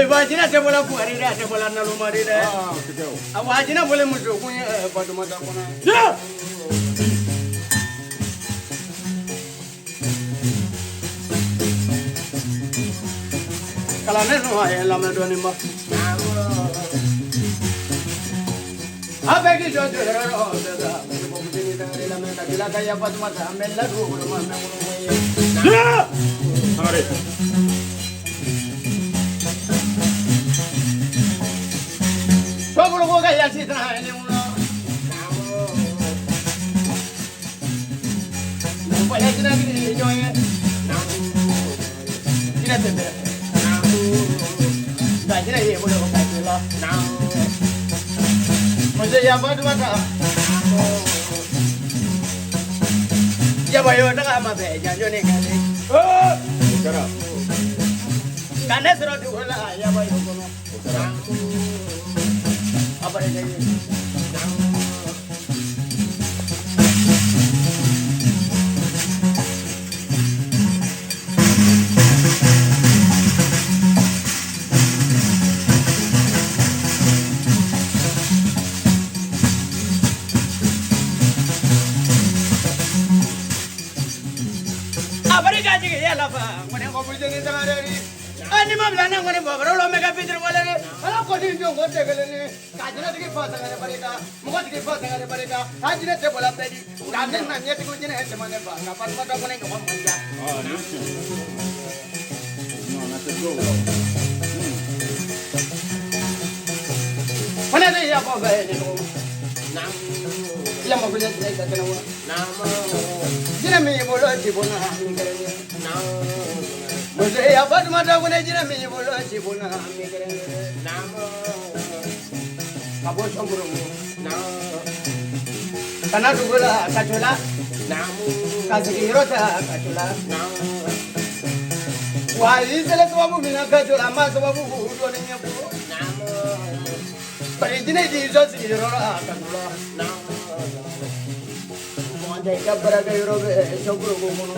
Vagina te vola fuori, te vola na lumari. A vagina vole mucho, quando mata con. Kalane no ay la me doni ma. Abegi jo de ro da. Ko bini da la me da la kaya patma da me la ru ma me mo. Are. Todo lo que ya se trae en uno. No puede ser que yo Mira te ve. Da jira ye bolo ko ka la. Mo se ya ba dua ka. Ya ba yo na ma be ya yo ne ka ni. Oh! Kara. Kane sro du la ya ba yo ko no. Kara. Apa dia jadi? Apa dia jadi ya lah bang? Mana kau boleh jadi tangan dari? Ani mah belanja mana bawa lo mega pinter boleh ni. Kalau kau di jom kau cekal ni. Kajian tu kita pasang ada mereka, muka kita pasang ada mereka. Kajian tu bola pedi. Kajian namanya tu kucing ni mana bang? Kapan kau tak boleh kau manja. Oh, nanti. No, nanti go. Mana dia apa gaya ni? Nam. Yang mau belajar ni kat mana? Nam. Jadi mesti bola cipona ni kerana. Nam. Mesti apa tu mata aku ni jadi mesti bola cipona ni kerana. Nam. Kamu sambung. Nam. Karena tu bola kacula. Nam. Kasih rota kacula. Nam. Wah, ini selalu kamu bina kacula, mas kamu buat ni apa? Nam. Perintahnya di sini rota kacula. Nam. Jika berada di robe, sokro kumono.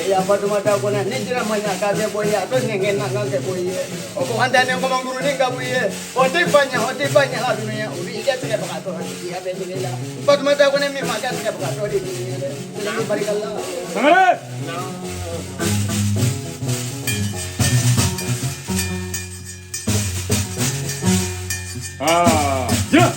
Ya pada mata aku ni jangan banyak kata boleh, atau nengen nak kata boleh. Aku hantar ni aku manguru ni kau boleh. Otik banyak lah dunia. Uli dia tidak berkata dia betul lah. Pada mata aku ni memang dia tidak berkata di dunia. Jadi berikanlah. Ya.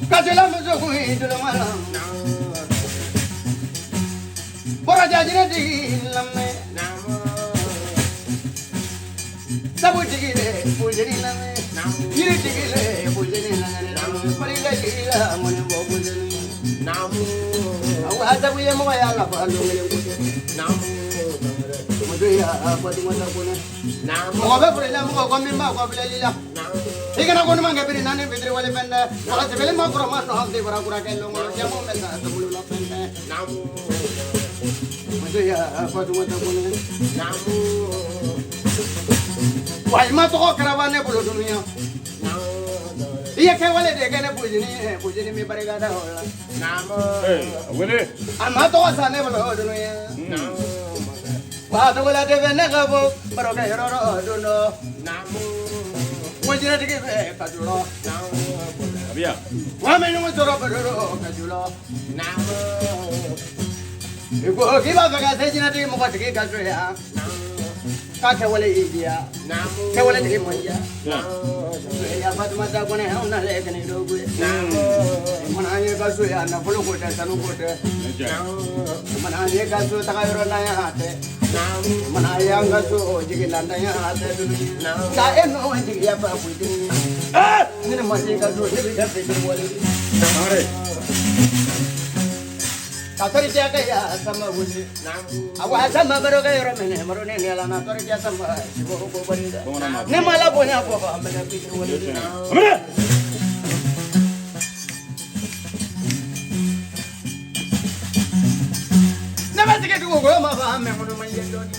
Kajilah masuk hidup malam. Peraja jinak di lame. Sabu jigile pujani lame. Jiri jigile pujani lame. Perila jigila mone bo pujani. Aku ada punya mau ya lah balu ngene pujani. Mudah ya apa di mana pun. Mau apa perila mau kami mau kau bela. Ikan aku nama ngepiri nane fitri wali penda. Kalau sebelum mau kurang no hafti pura kelong. Jamu menda sebelum lo penda. Macam ya apa tu macam mana? Wah mah tu kau kerawannya bulu dunia. Iya kewale deh kene pujini mi parega dah orang. Boleh. Amah tu kau sana bulu dunia. Wah tu kalau deh kene kau baru kaya roro duno. Mujina dikit kajulo. Abia. Wah menunggu coro berdoro kajulo. Ibu kita bagai sejina dikit muka dikit kajulo ya. Kau wale idia. Kau wale dikit manja. Ya pada masa aku ni orang nak lekang hidup gue. Mana ni kajulo ya nak perlu kota sanu kota. Mana ni kajulo tak ada orang yang hati. Mana yang kajulo jika landanya hati dulu. Saya no jika apa pun. Ini masih kajulo jadi dapat boleh. Mari. Katori dia kaya sama bunyi. Awak sama baru kaya orang ini. Baru ni ala natori dia sama. Siapa aku beri dah. Ni malah punya apa? Mereka pikir boleh. Mana? Nama sikit tu gua mah faham yang mana main doni.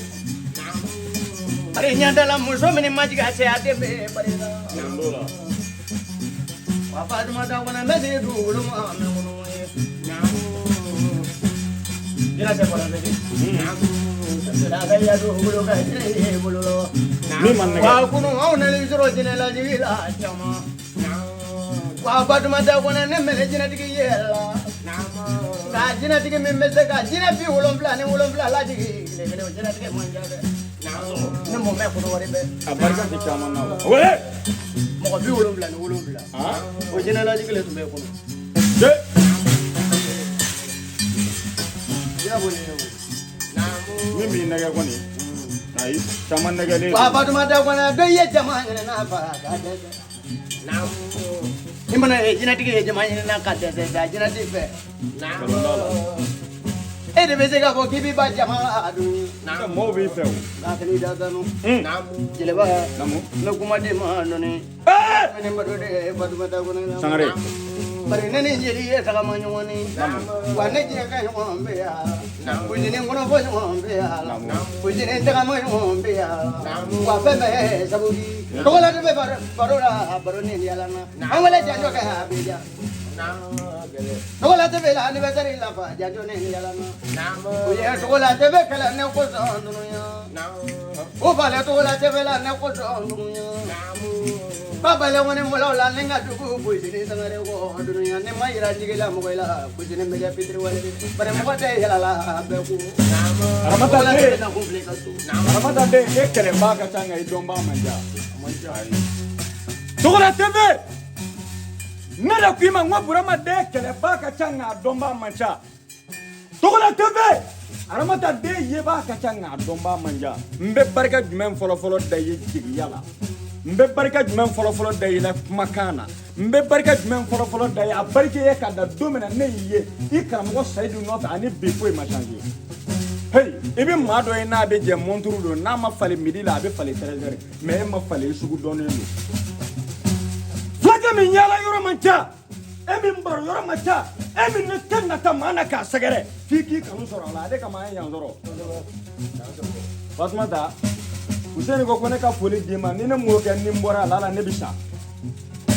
bari nyandala muso mini majiga se ate be bari na Ndola. wa Fatuma da wana mezi du uluma me wono ye ina se bala be da ga ya du ulo ga ye bululo Ni man ne. wa kunu awna li zoro jine la jila chama wa Fatuma da wana ne mele jina digi yela ka jina digi me meze ka jina bi ulombla ne ulombla la digi le mele jina digi manja be ne mo me ko wari be Abarka ti chama na. Wele. mo bi ulombla ne ulombla Ah. o jina la digi le to be ko Je. jina bo ne Ni mi nege ko ni. Ai, chama nege le. wa Fatuma da wana do ye jama ne na fa ka de imana e jina digi e jama ne na ka de da jina digi be e de be se ka ko kibi ba jama adu Na mo bi fe o. ka kali da danu Hmm. jele ba Namu. na kuma de ma no ne Eh! ne ma do de Fatuma da wana Sangare. bari ne ne jeli e ta ma nyoni wa ne je ka yo be ya ku ni ngono bo yo be ya ku ni ta ma yo be ya wa be be sabugi ko la de be baro ne ya la na amale janjo ka be ja ko la de be la ni be kari la fa janjo ne ya la na ku ye ko la de be kala ne ko so ndunu ya o ba le to la de be la ne ko so ndunu ya Baba le wone mo la lenga dugu bujini sangare ko dunya ne mayira jigila mo la bujini meja pitri wale bare mo te yala la be ku Ramata de. na komplika tu Ramata de e kele ba ka changa i domba manja. Manja ai. Togola tebe. Nada kuima ngwa ma de kele ba ka changa domba manja. Togola tebe. Ramata de ye ba ka changa domba manja. Mbe barka jumen folo da ye jigi yala. Mbe barka jumen folo da ye la kumakana. Mbe barka jumen folo da ye a barke ye ka da domina ne ye. I karamgo Saidu no ta ani bi foi ma changer. Hey, ibi ma do ina be je monturu do na ma fale midi la be fale 13h mais ma fale sugu donne lo. Flaga mi nyala yoro mancha. Emi mbaro yoro mancha. Emi ne kenna ta mana ka sagere. Fiki kanu soro la de ka ma yan soro. Fatuma da Useni ko kone ka foli di ma ni ne mo ke ni mbora la la ne bisa.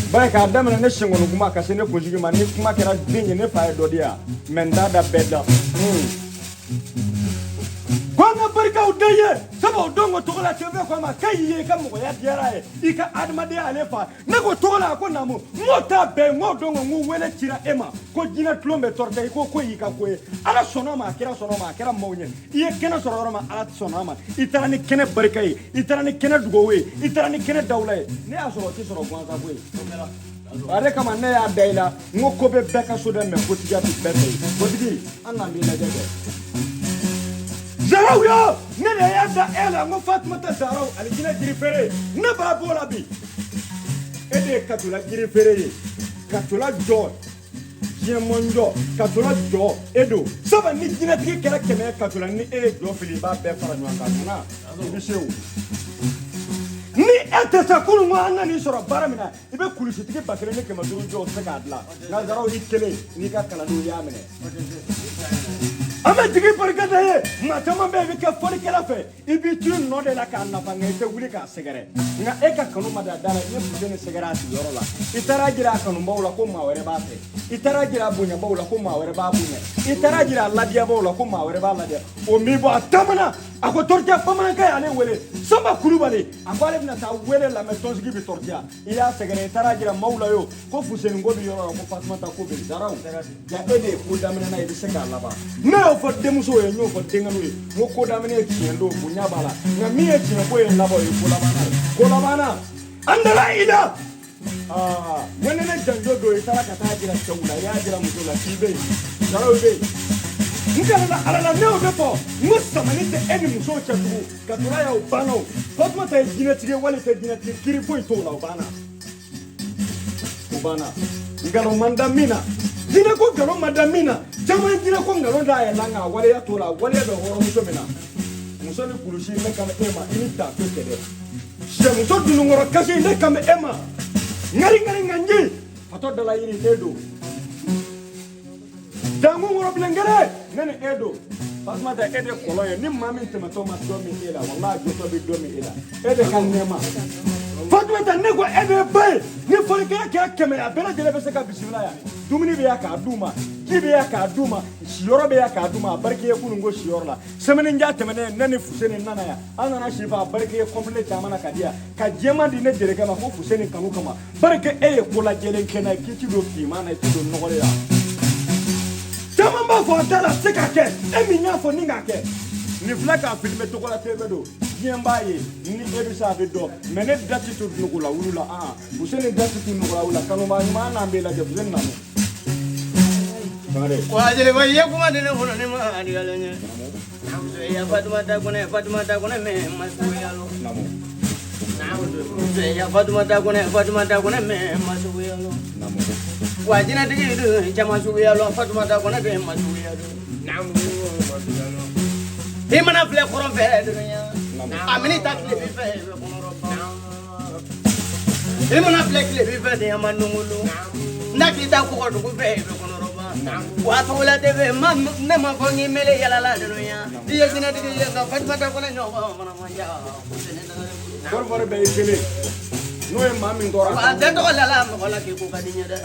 Ba ka damana ne shingono kuma ka se ne kunjigi ma ni kuma kera dinye ne fa do dia. Menda da beda. Kwanga barka udaye sabo dongo togola tebe kwama kayiye ka mo ya diara e ika admade alefa nego togola ko namu mota be ngo dongo ngu wele tira ema ko jina tlombe torte ko yika ko ala sonoma kera mawnye iye kena sororoma ala sonoma itarani kene barka yi itarani kene dugowe itarani kene dawla ne aso ti soro gwanza ko are kama ne ya daila ngo ko be beka so de me ko tiga ti bete ko digi anna mi la jage Zarau yo, nene ya da ela ngo Fatuma ta Zarau alijina girifere na ba bola bi ede katula girifere katula jo jemonjo katula jo edo saba ni jina tiki kera keme katula ni e jo fili ba be fara nwa katuna bishewu ni ete sakulu mo anna ni soro baramina ibe kulisi tiki bakere ne kema duru jo se kadla na Zarau ikele ni ka kala do ya mene Ama jigi barkata ye matama be ke foli kala fe ibi tu no de la ka na fa ngete wuli ka segere nga e ka kanu mada dala ye bujene segera ti yoro la itara jira kanu mbawla ko ma were ba fe itara jira bunya mbawla ko ma were ba bunya itara jira ladia mbawla ko ma were ba ladia o mi bo atamana ako torja famana kay ale wele samba kulubale akwale bina ta wele la metonzi gibi torja iya segere itara jira mawla yo ko fuseni ngobi yoro ko Fatuma ta ko be Zarau ya ede ko damina na ide sega laba no fo demuso ye nyo fo denganu ye mo ko damine tiendo bunya bala na mi e tiendo ko ye labo ye ko labana andala ida wene ne janjo do itara kata jira chawula ya jira musola tibe Zarau be ngala ala ne o depo musamani te eni muso chatu katura ya ubano Fatuma ta jina tige wale te jina tige kiri point to la ubana ngalo mandamina jina ko galo mandamina jama jina ko ngalo da ya langa wale ya tola wale ya do horo muso mina muso ni kulushi ne kama ema ini ta to kede she muso dunu ngoro kasi ne kama ema ngari nganji pato dala iri edo dangu ngoro bilengere nene edo Fatuma e de kolo ni mami temato ma do mi ela wallahi joto bi do mi ela e de kan nema Fatuma ne ko e de bay ni fori ka keme ya bela jele be se ka bismillah ya dumuni be ya ka duma kibe ya ka duma shiyoro be ya ka duma barke ye kunu go shiyoro la semene nja temene nani fuseni nana ya anana shifa barke ye complete amana kadia ka jema di ne jere kama ko fuseni kanu kama barke e ye kola jelen kena kiti do fi mana ti do nogole ya Tama ba fo dala sekake e mi nya fo ninga ke ni flaka filme to kola tebe do yemba ye ni ebisa be do mene dati to nugula wulula fuseni dati to nugula wula kanu ma ni mana be la je fuseni nanu Wajile wa ye kuma dine hono ni ma adi galanya. Ya Fatuma ta kone me masu yalo. Ya Fatuma ta kone me masu yalo. Wajina digi du chama su yalo Fatuma ta kone me masu yalo. Himana fle koron fe dunya. Amini ta kle bi fe kono roba. Himana fle kle bi fe de amanungulu. Nakita ko ko fe kono Watu wala tebe mam ne ma fongi mele yala la dunya diye dina diye ga fatma ta kone no mana manja Por favor be kele no e mami ndora wa de to la mo la ki ko kadinya da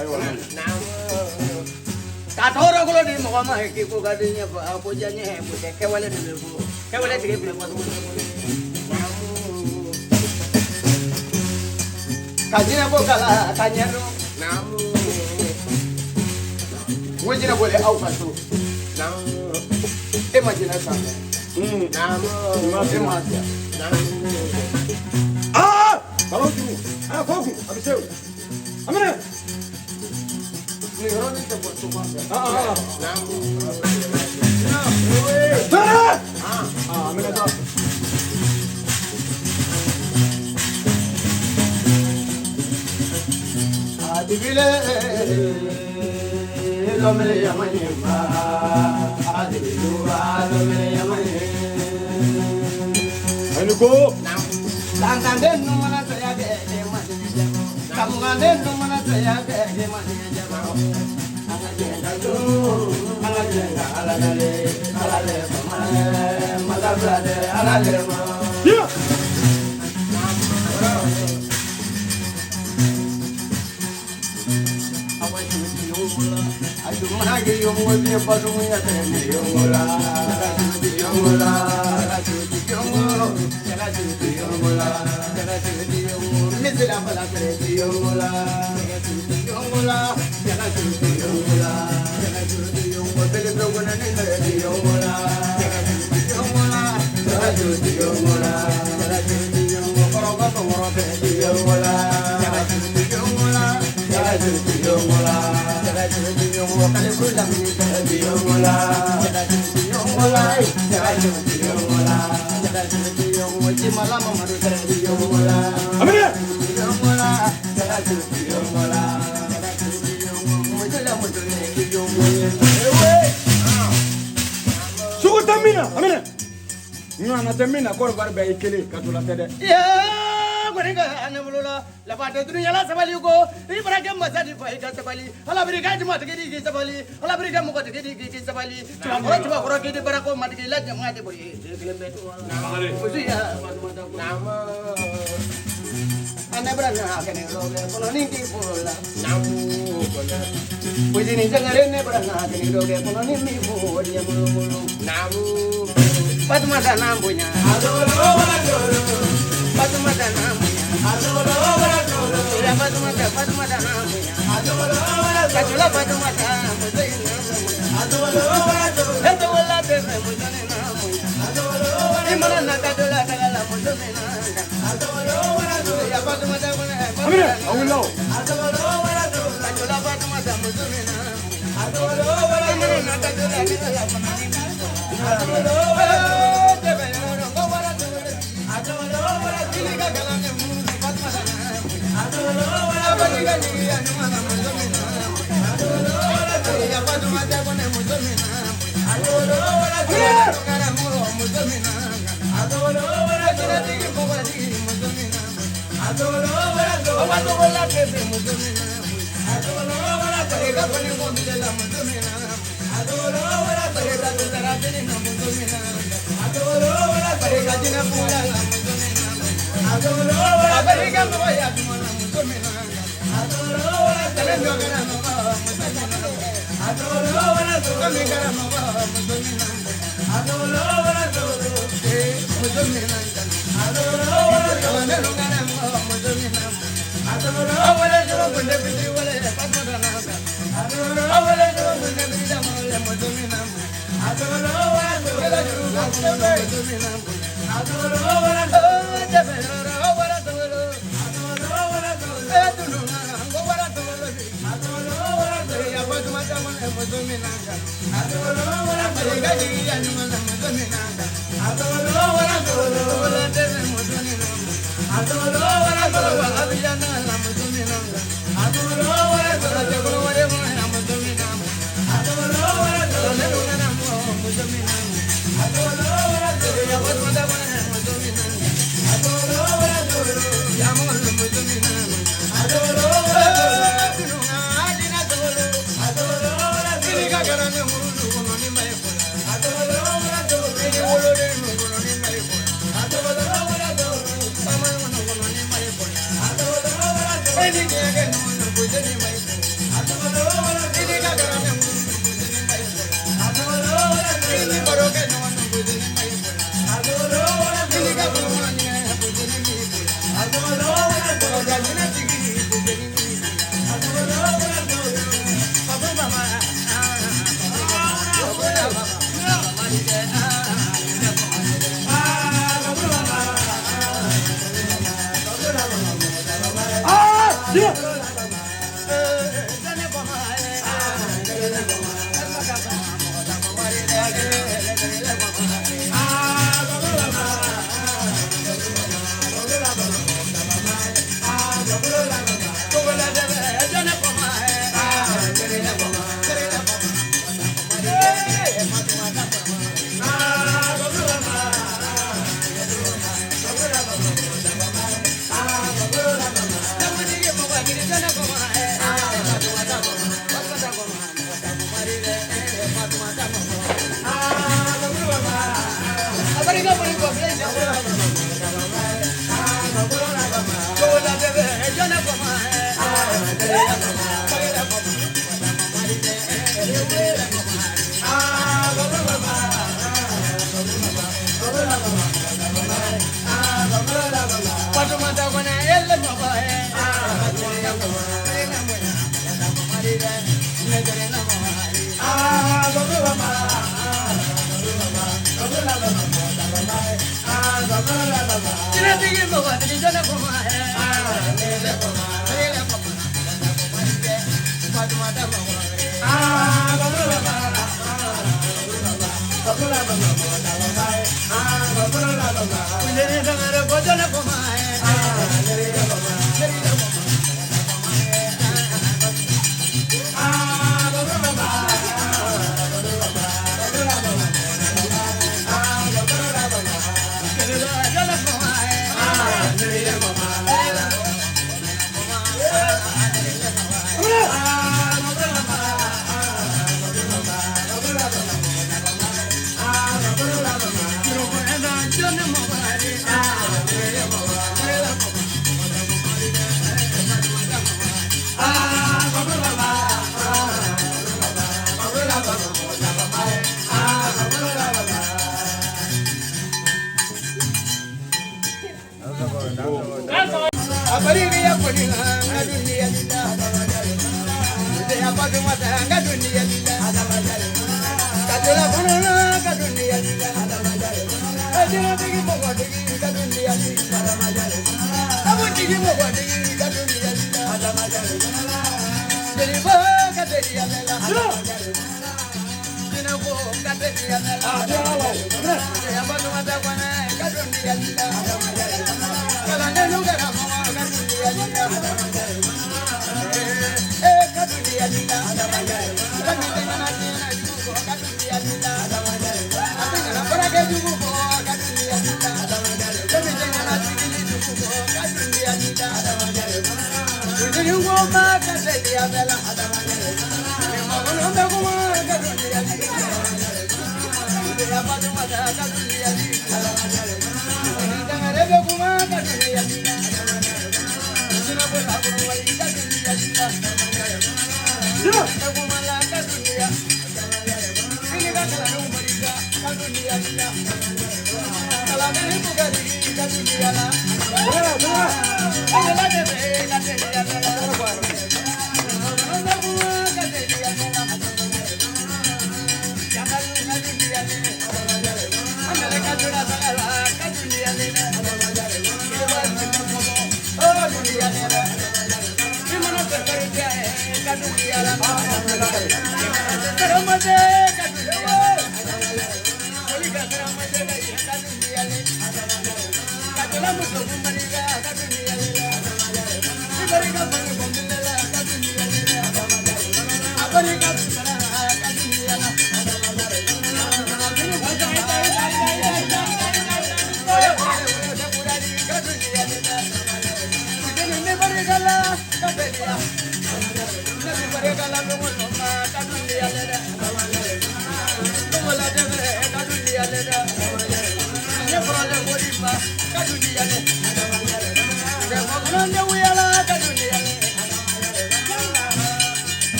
ka toro ko di mo ma ki ko kadinya ba ko janye ko de ke wale de ko ke wale de ke ko kajina ko kala kanyaro Wajina boleh au pasu. Imagina sana. Imagina. Kalau tu. Fogo, abiseu. Amena. Ni roni te buat semua. Amena tu. Adibile Lomele yamanyemba, adiluba lomele yamanyemba. Anuko. Langkande numana saya ke manyemba. Kamungande numana saya ke manyemba. Angajenga tu, angajenga alale, alale mama, matabrade alale mama. Yeah. Adumanage yomwe padu ya tene yomola yomola yomola yomola misela bala tere yomola yomola yomola yomola bele dogona ne yomola yomola yomola yomola koroba koroba yomola yomola yomola Sugu tamina, amina. Ngana tamina ko barbe ikele katula tede. Gwaninga anamulula la pata dunia la sabali ko ibrahim masadi fa ika sabali ala briga jama tigi ki sabali ala briga mo tigi ki sabali tuma koro ki barako matigi la jama de bori kelembe to usia nama anabra na kene roge kono ninki pola namu kola bujini jangare ne bra na kene roge kono nimmi bo dia mulu namu patma da nambunya adolo Fatuma da namunya adolo ya Fatuma da namunya adolo kajula Fatuma da muzina adolo eto wala de muzina namunya adolo imana na kajula kala muzina adolo ya Fatuma da Amina, awilo. adolo kajula Fatuma da muzina adolo imana na kajula kala muzina adolo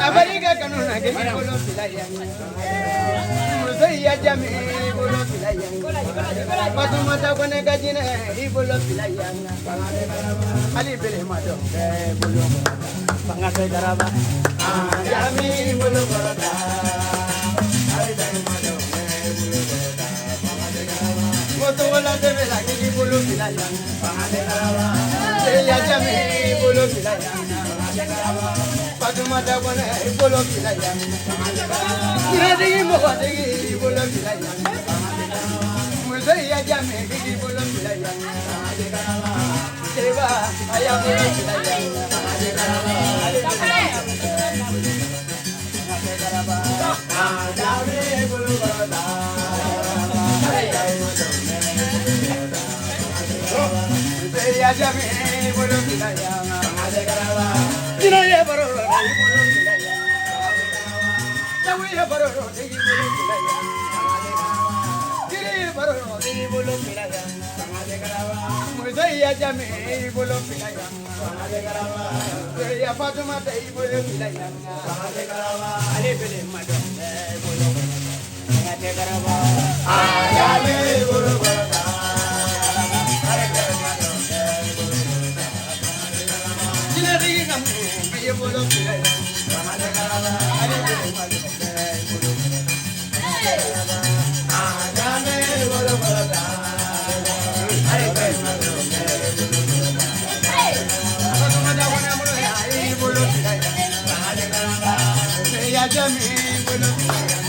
Abariga kanuna ke bolo filaya. Musaiya jami bolo filaya. Matumata kone kajine bolo filaya. Ali bele mado bolo. Pangasai daraba. Jami bolo kota. Ali bele mado bolo kota. Moto wala debe la ke bolo filaya. Pangasai daraba. Musaiya jami bolo filaya. Fatumata kone bolo filaya. Kiradi mo degi bolo filaya. Musaiya jami bolo filaya. Deva aya bolo filaya. Musaiya jami bolo filaya. Jinaya baro bolo filaya. Jawiya baro degi bolo filaya. Kiri baro degi bolo filaya. Musaiya jami bolo filaya. Ya Fatuma degi bolo filaya. Ali bele mado bolo. Ngate garaba. Ayale bolo bolo. Ale bele mado bolo. Jinadi kam biye bolo filaya. Ale bele mado bolo. Ayale bolo bolo. Ale bele mado bolo. Fatuma dawana bolo ya bolo filaya. Ya jami bolo filaya.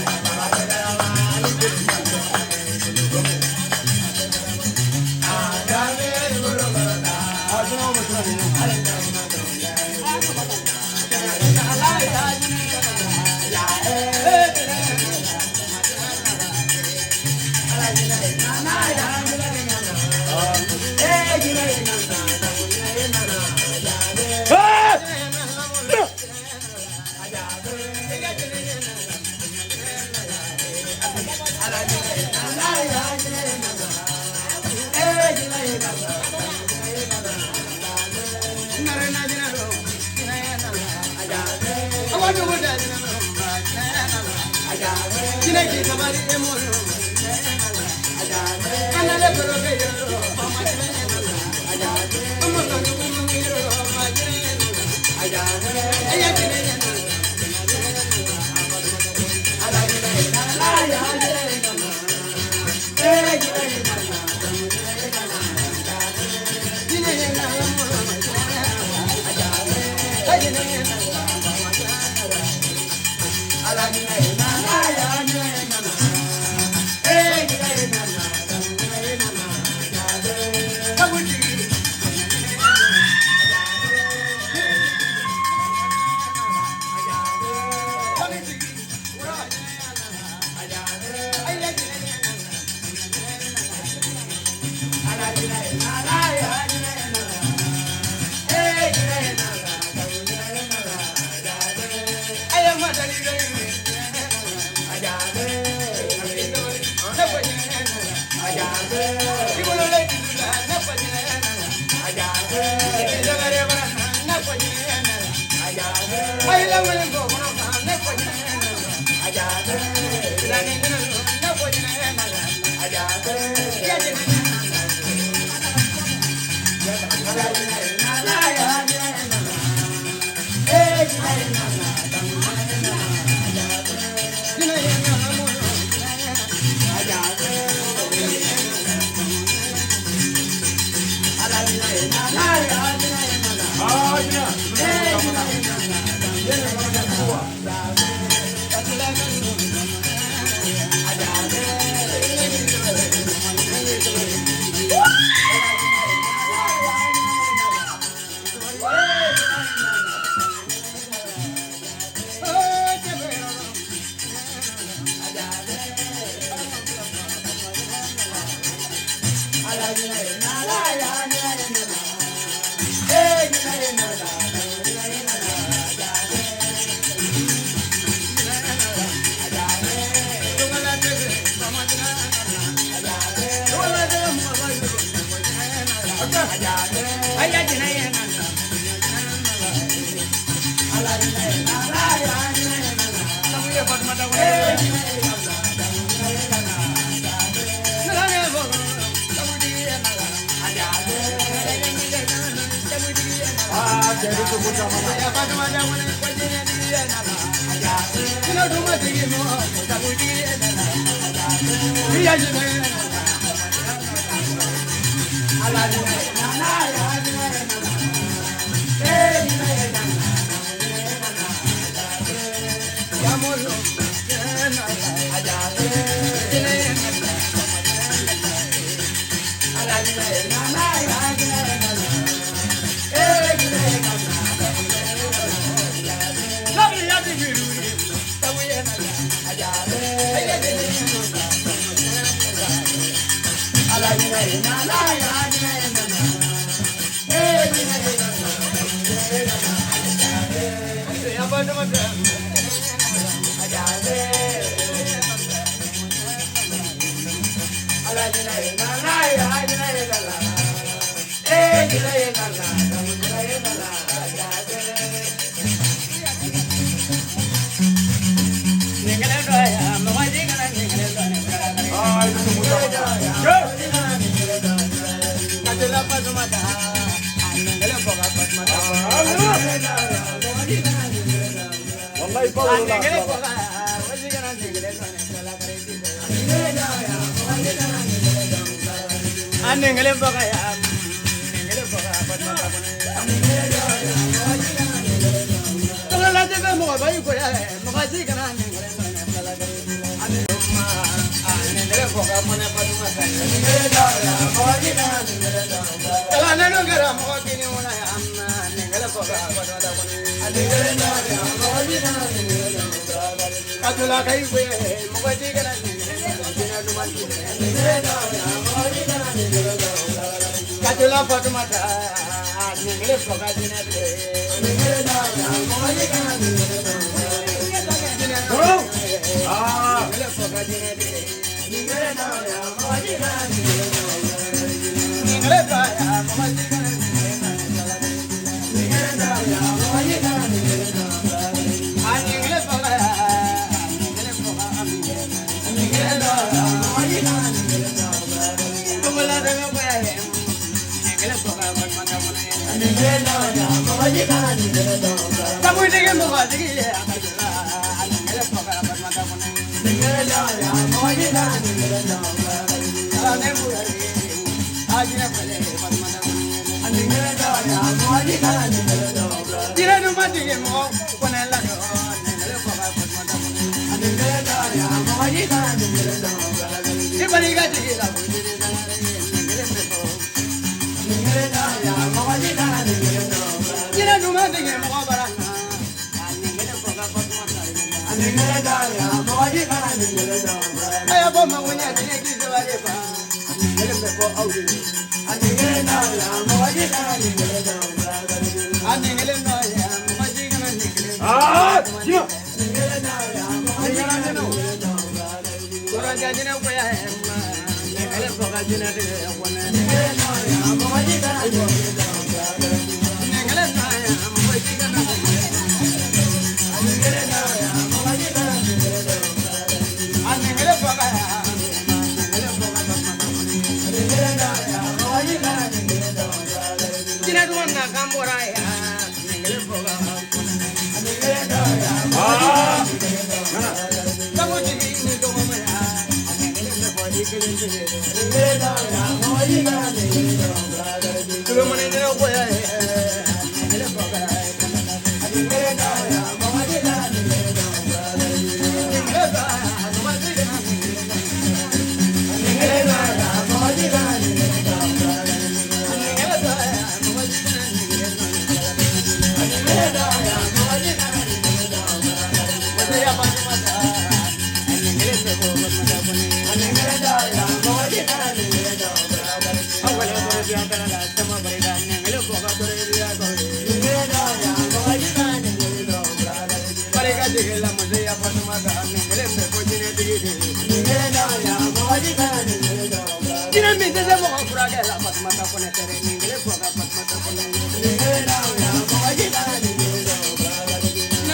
Tiene mi deseo por fuera que la matmata pone tere ningle por la matmata pone ningle na ya mo ajita ningle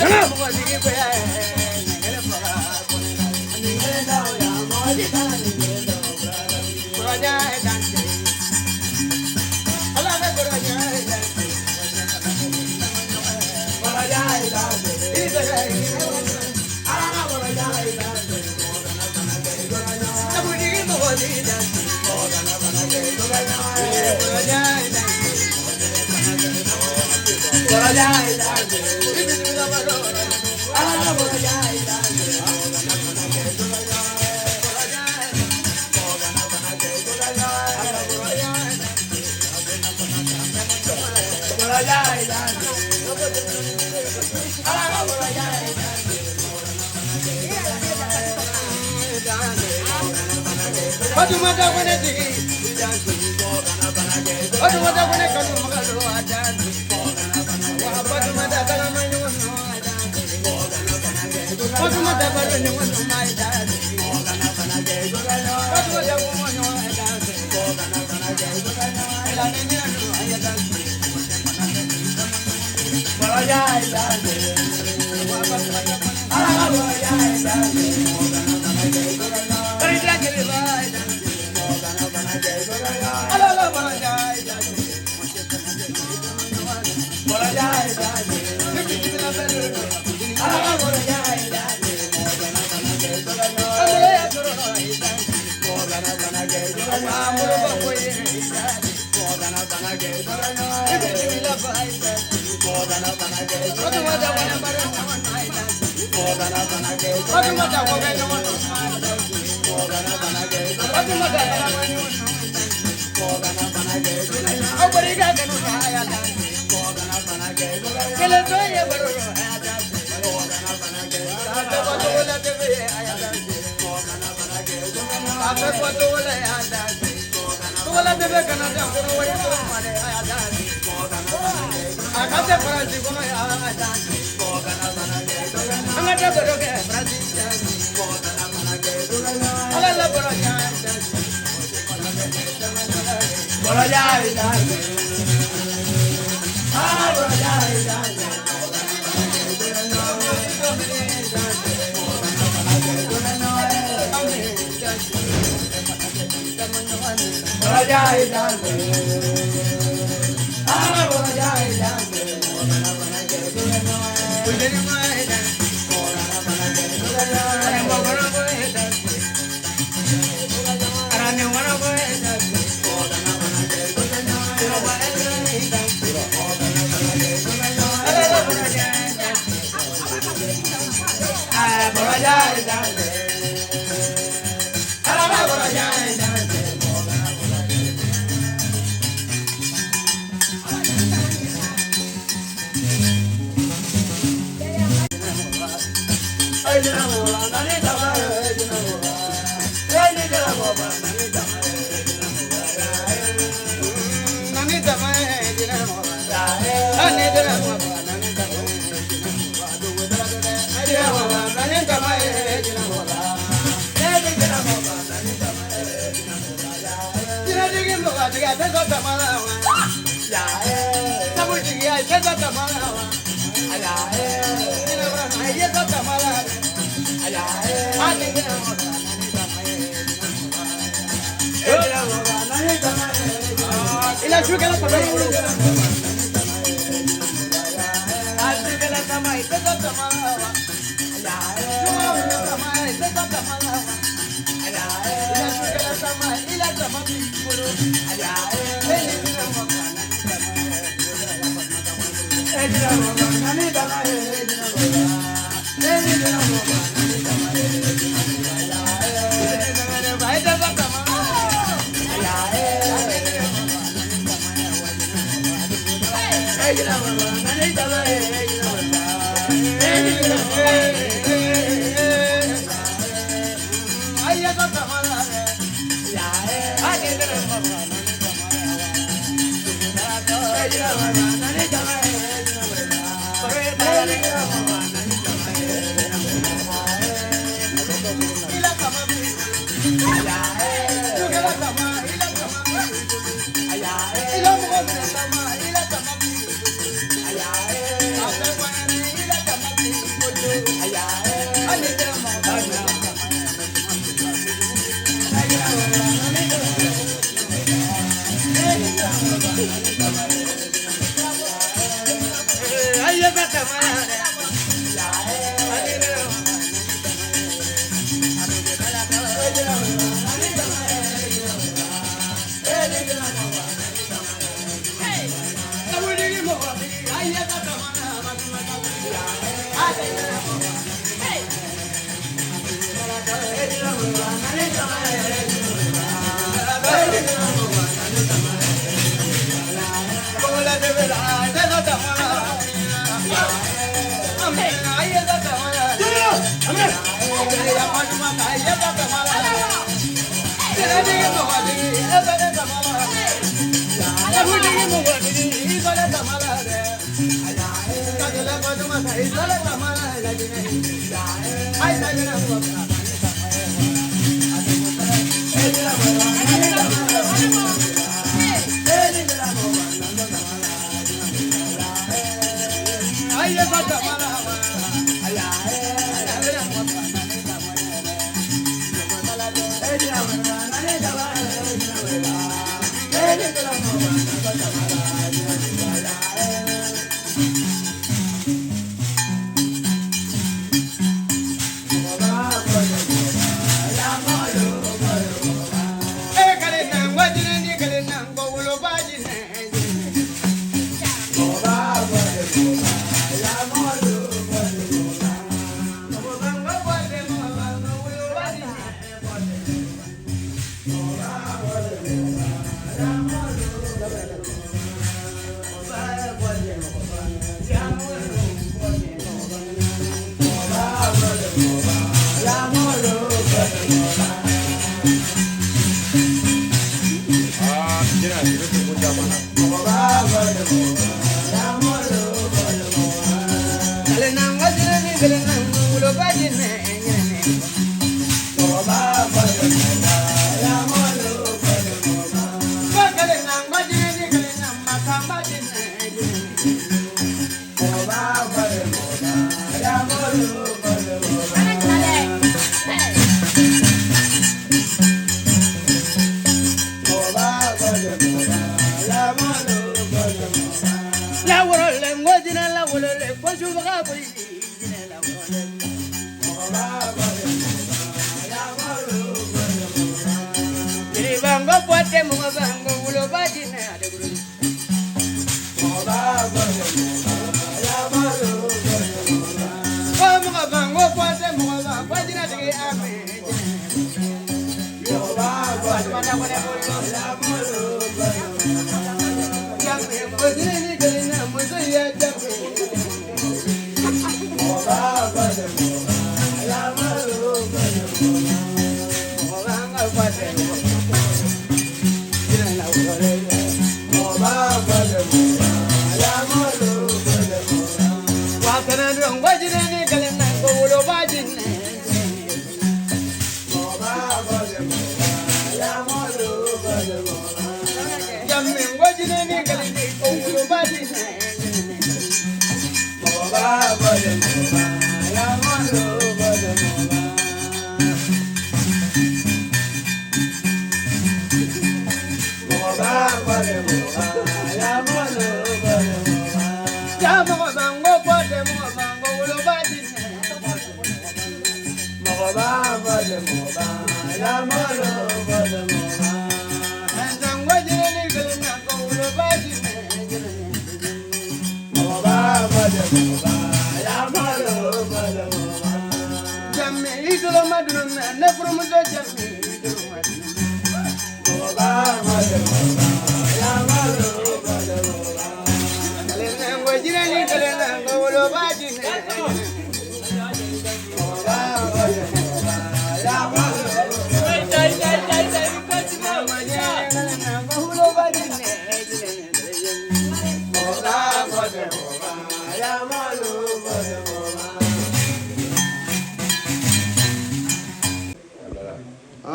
na mo digi pe ningle por la pone ningle na ya mo ajita ningle por allá dance ala me por allá dance por allá dance y se ala por allá dance na mo digi mo ajita Padumada kone digi, padumada kone kanu magalo adan, padumada kala manyu no adan, padumada baru nyu no mai adan, padumada kumo no adan, elane ni anu ayadan, baraya adan, ala baraya adan, baraya adan.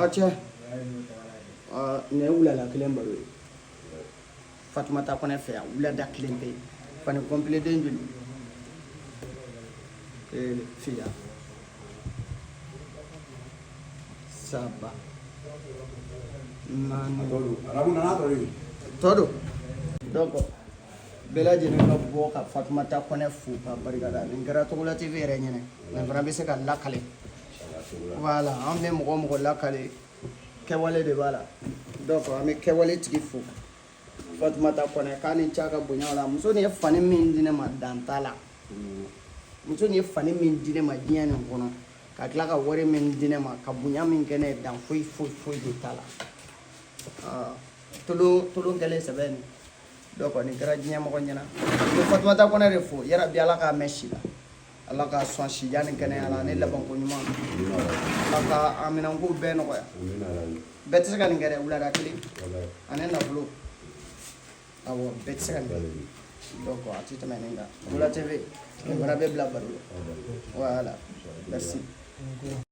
Acha ne wulala kelen baro ye Fatumata Kone fɛ yan wulada kelen tɛ fani complet den joli fiya saba naani arabu nana tɔri tɔ do donc bɛɛ lajɛlen ka bɔ ka Fatumata Kɔnɛ fo ka barikada nin kɛra Togola TV yɛrɛ ɲɛnɛ nin fana bɛ se ka lakale voilà an bɛ mɔgɔ mɔgɔ lakale kɛwale de b'a la donc an bɛ kɛwale tigi fo Fatumata Kɔnɛ k'a ni ca ka bonya la muso nin ye fani min di ne ma dan t'a la muso nin ye fani min di ne ma diɲɛ nin kɔnɔ ka tila ka wari min di ne ma ka bonya min kɛ ne ye dan foyi de t'a la tolon kɛlen sɛbɛn nin donc nin kɛra diɲɛ mɔgɔ ɲɛna n bɛ Fatumata Kɔnɛ de fo yarabi ala k'a mɛn si la ala ka sɔn sijan ni kɛnɛya la ani labanko ɲuman ala ka a minɛnko bɛɛ nɔgɔya bɛɛ tɛ se ka nin kɛ dɛ wulada kelen ani nafolo awɔ bɛɛ tɛ se ka nin kɛ donc a tɛ tɛmɛ nin kan Togola TV nin fana bɛ bila baro la voilà merci